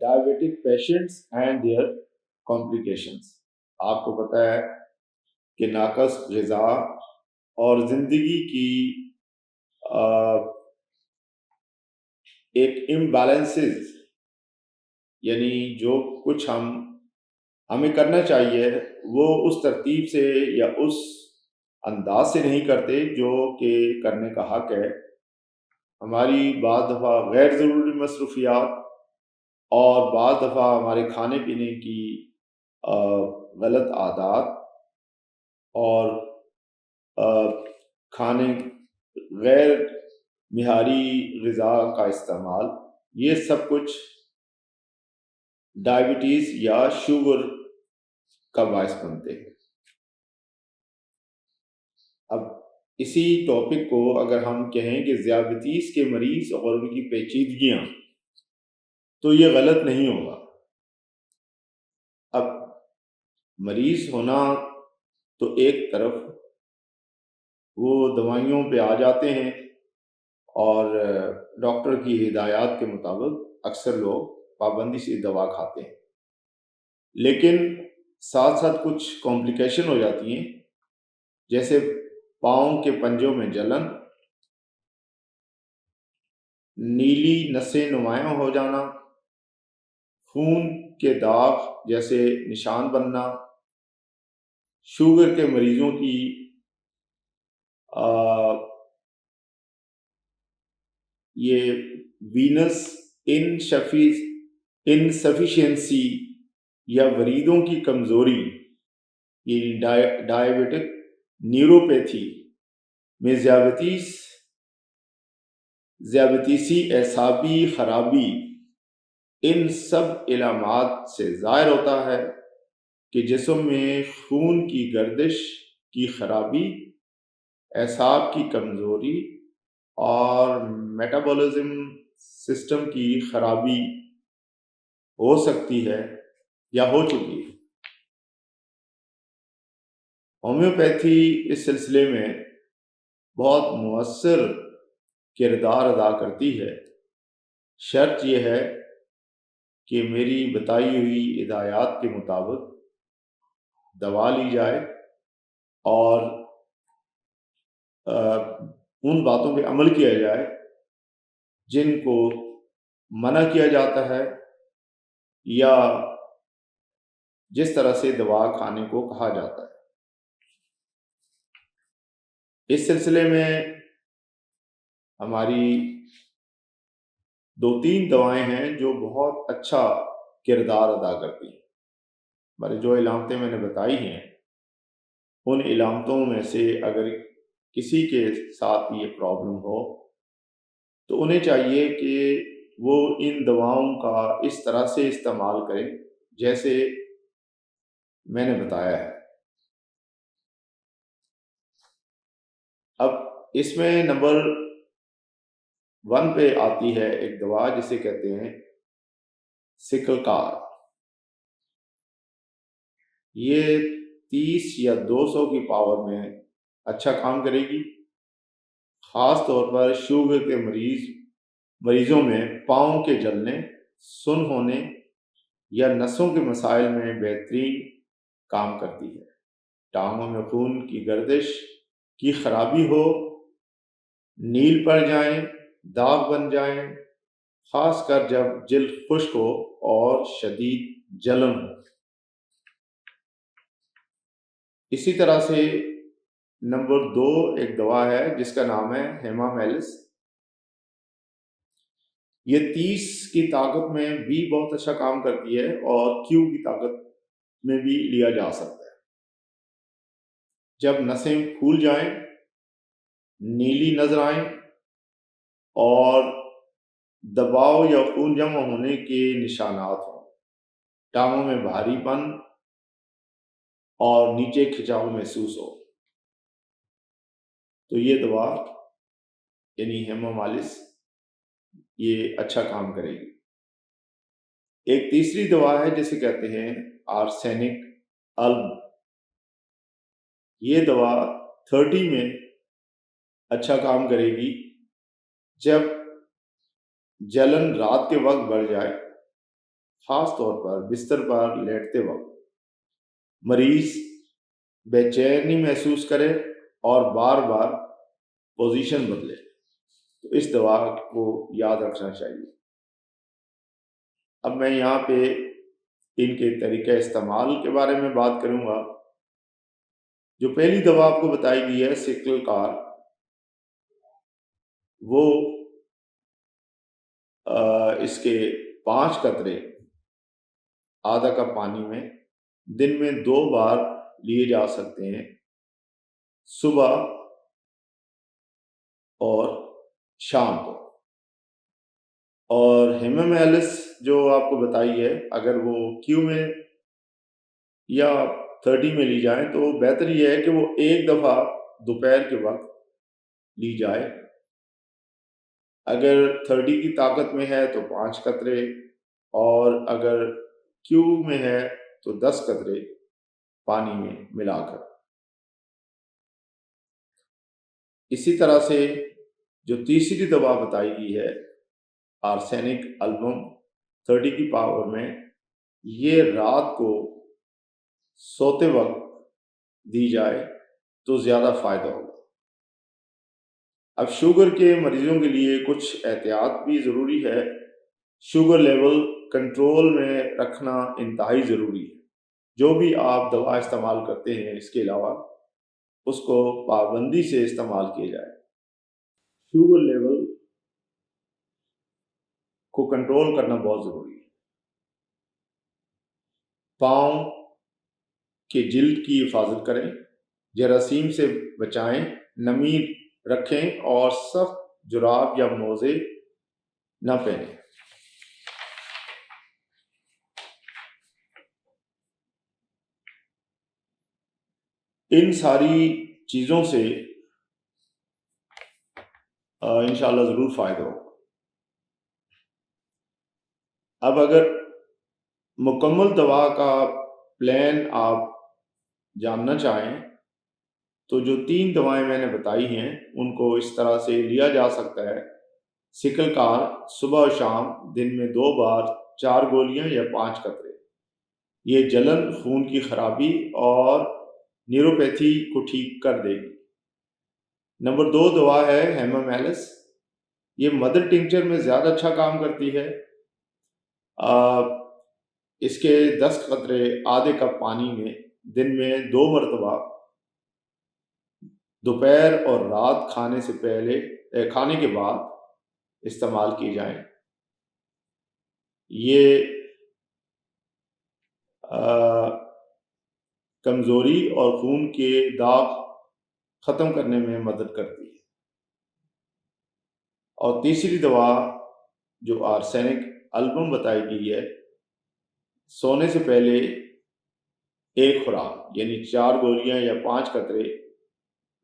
diabetic patients and their complications. آپ کو پتہ ہے کہ ناقص غذا اور زندگی کی ایک امبیلنسز، یعنی جو کچھ ہمیں کرنا چاہیے وہ اس ترتیب سے یا اس انداز سے نہیں کرتے جو کہ کرنے کا حق ہے. ہماری بعض دفعہ غیر ضروری مصروفیات اور بعض دفعہ ہمارے کھانے پینے کی غلط عادات اور کھانے غیر معیاری غذا کا استعمال، یہ سب کچھ ڈائبٹیز یا شوگر کا باعث بنتے ہیں. اب اسی ٹاپک کو اگر ہم کہیں کہ ذیابیطیس کے مریض اور ان کی پیچیدگیاں، تو یہ غلط نہیں ہوگا. اب مریض ہونا تو ایک طرف، وہ دوائیوں پہ آ جاتے ہیں اور ڈاکٹر کی ہدایات کے مطابق اکثر لوگ پابندی سے دوا کھاتے ہیں، لیکن ساتھ ساتھ کچھ کمپلیکیشن ہو جاتی ہیں، جیسے پاؤں کے پنجوں میں جلن، نیلی نسیں نمایاں ہو جانا، خون کے داغ جیسے نشان بننا. شوگر کے مریضوں کی یہ وینس انسفیشنسی یا وریدوں کی کمزوری، یعنی ڈائبٹک نیوروپیتھی میں ذیابیطیسی اعصابی خرابی، ان سب علامات سے ظاہر ہوتا ہے کہ جسم میں خون کی گردش کی خرابی، اعصاب کی کمزوری اور میٹابولزم سسٹم کی خرابی ہو سکتی ہے یا ہو چکی ہے. ہومیوپیتھی اس سلسلے میں بہت مؤثر کردار ادا کرتی ہے. شرط یہ ہے کہ میری بتائی ہوئی ہدایات کے مطابق دوا لی جائے اور ان باتوں پہ عمل کیا جائے جن کو منع کیا جاتا ہے یا جس طرح سے دوا کھانے کو کہا جاتا ہے. اس سلسلے میں ہماری 2-3 دوائیں ہیں جو بہت اچھا کردار ادا کرتی ہیں. ہماری جو علامتیں میں نے بتائی ہیں، ان علامتوں میں سے اگر کسی کے ساتھ یہ پرابلم ہو تو انہیں چاہیے کہ وہ ان دواؤں کا اس طرح سے استعمال کریں جیسے میں نے بتایا ہے. اب اس میں نمبر 1 پہ آتی ہے ایک دوا جسے کہتے ہیں سکل کار. یہ 30 یا 200 کی پاور میں اچھا کام کرے گی، خاص طور پر شوگر کے مریضوں میں پاؤں کے جلنے، سن ہونے یا نسوں کے مسائل میں بہترین کام کرتی ہے. ٹانگوں میں خون کی گردش کی خرابی ہو، نیل پڑ جائیں، داغ بن جائیں، خاص کر جب جلد خشک ہو اور شدید جلن ہو. اسی طرح سے نمبر 2 ایک دوا ہے جس کا نام ہے ہیمامیلس. یہ 30 کی طاقت میں بھی بہت اچھا کام کرتی ہے اور کیو کی طاقت میں بھی لیا جا سکتا ہے. جب نسیں پھول جائیں، نیلی نظر آئیں اور دباؤ یا خون جمع ہونے کے نشانات ہوں، ٹانگوں میں بھاری پن اور نیچے کھچاؤ محسوس ہو، تو یہ دوا یعنی ہیمامالس یہ اچھا کام کرے گی. ایک تیسری دوا ہے جسے کہتے ہیں آرسینک الب. یہ دوا 30 میں اچھا کام کرے گی. جب جلن رات کے وقت بڑھ جائے خاص طور پر بستر پر لیٹتے وقت مریض بے چینی محسوس کرے اور بار بار پوزیشن بدلے تو اس دوا کو یاد رکھنا چاہیے۔ اب میں یہاں پہ ان کے طریقہ استعمال کے بارے میں بات کروں گا۔ جو پہلی دوا آپ کو بتائی گئی ہے سکل کار، وہ اس کے 5 قطرے آدھا کپ پانی میں دن میں 2 بار لیے جا سکتے ہیں، صبح اور شام کو۔ اور ہیمومیلس جو آپ کو بتائی ہے، اگر وہ کیو میں یا 30 میں لی جائیں تو بہتر یہ ہے کہ وہ ایک دفعہ دوپہر کے وقت لی جائے۔ اگر 30 کی طاقت میں ہے تو 5 قطرے، اور اگر کیو میں ہے تو 10 قطرے پانی میں ملا کر۔ اسی طرح سے جو تیسری دوا بتائی گئی ہے آرسینک البم 30 کی پاور میں، یہ رات کو سوتے وقت دی جائے تو زیادہ فائدہ ہوگا۔ اب شوگر کے مریضوں کے لیے کچھ احتیاط بھی ضروری ہے۔ شوگر لیول کنٹرول میں رکھنا انتہائی ضروری ہے۔ جو بھی آپ دوا استعمال کرتے ہیں اس کے علاوہ اس کو پابندی سے استعمال کیا جائے۔ شوگر لیول کو کنٹرول کرنا بہت ضروری ہے۔ پاؤں کے جلد کی حفاظت کریں، جراثیم سے بچائیں، نمی رکھیں اور سخت جراب یا موزے نہ پہنیں۔ ان ساری چیزوں سے انشاءاللہ ضرور فائدہ ہو۔ اب اگر مکمل دوا کا پلان آپ جاننا چاہیں تو جو 3 دوائیں میں نے بتائی ہیں ان کو اس طرح سے لیا جا سکتا ہے۔ سکل کار صبح و شام دن میں 2 بار 4 گولیاں یا 5 قطرے۔ یہ جلن، خون کی خرابی اور نیوروپیتھی کو ٹھیک کر دے گی۔ نمبر 2 دوا ہے ہیمومیلس۔ یہ مدر ٹنکچر میں زیادہ اچھا کام کرتی ہے۔ اس کے 10 قطرے آدھے کپ پانی میں دن میں 2 مرتبہ دوپہر اور رات کھانے کے بعد استعمال کی جائیں۔ یہ کمزوری اور خون کے داغ ختم کرنے میں مدد کرتی ہے۔ اور تیسری دوا جو آرسینک البم بتائی گئی ہے، سونے سے پہلے 1 خوراک یعنی 4 گولیاں یا 5 قطرے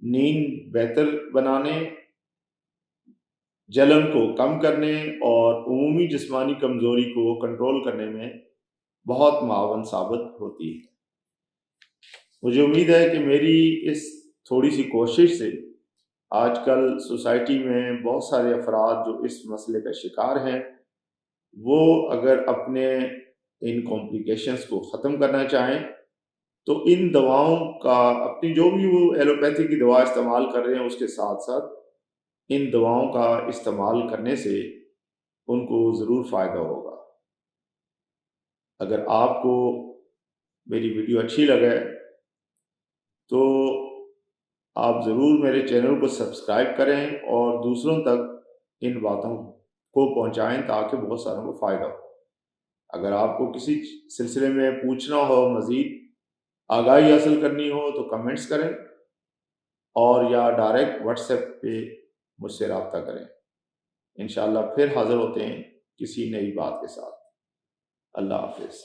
نیند بہتر بنانے، جلن کو کم کرنے اور عمومی جسمانی کمزوری کو کنٹرول کرنے میں بہت معاون ثابت ہوتی ہے۔ مجھے امید ہے کہ میری اس تھوڑی سی کوشش سے آج کل سوسائٹی میں بہت سارے افراد جو اس مسئلے کا شکار ہیں، وہ اگر اپنے ان کمپلیکیشنز کو ختم کرنا چاہیں تو ان دواؤں کا اپنی جو بھی وہ ایلوپیتھی کی دوا استعمال کر رہے ہیں اس کے ساتھ ساتھ ان دواؤں کا استعمال کرنے سے ان کو ضرور فائدہ ہوگا۔ اگر آپ کو میری ویڈیو اچھی لگے تو آپ ضرور میرے چینل کو سبسکرائب کریں اور دوسروں تک ان باتوں کو پہنچائیں تاکہ بہت ساروں کو فائدہ ہو۔ اگر آپ کو کسی سلسلے میں پوچھنا ہو، مزید آگاہی حاصل کرنی ہو تو کمنٹس کریں اور یا ڈائریکٹ واٹس ایپ پہ مجھ سے رابطہ کریں۔ انشاءاللہ پھر حاضر ہوتے ہیں کسی نئی بات کے ساتھ۔ اللہ حافظ۔